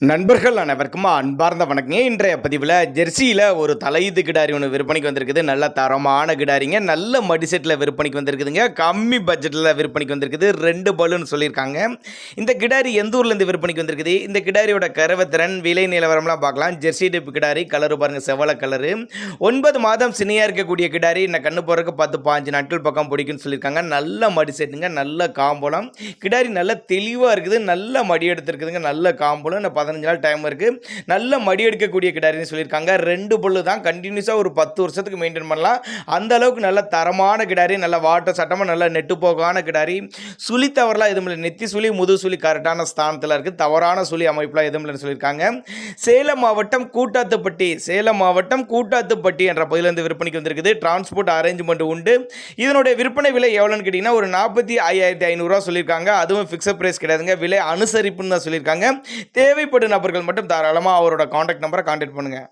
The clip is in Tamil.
நண்பர்கள் அனைவருக்கும் அன்பார்ந்த வணக்கங்க. இன்றைய பதிவில் ஜெர்சியில் ஒரு தலையீத்து கிடாரி ஒன்று விற்பனைக்கு வந்திருக்குது. நல்ல தரமான கிடாரிங்க. நல்ல மடிசெட்டில் விற்பனைக்கு வந்திருக்குதுங்க. கம்மி பட்ஜெட்டில் விற்பனைக்கு வந்திருக்குது. 2 பல்லுன்னு சொல்லியிருக்காங்க. இந்த கிடாரி எந்த ஊர்லேருந்து விற்பனைக்கு வந்திருக்குது, இந்த கிடாரியோட கறவைத்திறன், விலை நிலவரம்லாம் பார்க்கலாம். ஜெர்சி டைப் கிடாரி, கலரு பாருங்கள், செவல கலரு. 9 மாதம் சினியாக இருக்கக்கூடிய கிடாரி. இந்த கண்ணு போகிறதுக்கு 10-15 நாட்கள் பக்கம் பிடிக்குன்னு சொல்லியிருக்காங்க. நல்ல மடிசெட்டுங்க, நல்ல காம்பளம். கிடாரி நல்ல தெளிவாக இருக்குது. நல்ல மடி எடுத்துருக்குதுங்க. நல்ல காம்பளம். இந்த 15 நாள் டைம் இருக்குது. நல்ல மடி எடுக்கக்கூடிய கிடாரின்னு சொல்லியிருக்காங்க. 2 புல்லு தான். கண்டினியூஸாக ஒரு 10 வருஷத்துக்கு மெயின்டைன் பண்ணலாம். அந்த அளவுக்கு நல்ல தரமான கிடாரி. நல்ல வாட்டர் சட்டமாக நல்ல நெட்டு போகான கிடாரி. சுழி தவறலாம் எதுவும் இல்லை. நெத்தி சுழி, முது சுழி கரெக்டான ஸ்தானத்தில் இருக்குது. தவறான சுழி அமைப்புலாம் எதுவும் இல்லைன்னு சொல்லியிருக்காங்க. சேலம் மாவட்டம் கூட்டாத்துப்பட்டி, சேலம் மாவட்டம் கூட்டாத்துப்பட்டி என்ற பகுதியிலிருந்து விற்பனைக்கு வந்திருக்குது. டிரான்ஸ்போர்ட் அரேஞ்ச்மெண்ட் உண்டு. இதனுடைய விற்பனை விலை எவ்வளோன்னு கேட்டிங்கன்னா ஒரு 45,500 சொல்லியிருக்காங்க. அதுவும் ஃபிக்ஸட் ப்ரைஸ் கிடையாதுங்க. விலை அனுசரிப்புன்னு தான் சொல்லியிருக்காங்க. தேவைப்படும் நபர்கள் மட்டும் தாராளமாக அவரோட காண்டாக்ட் நம்பரை கான்டாக்ட் பண்ணுங்கள்.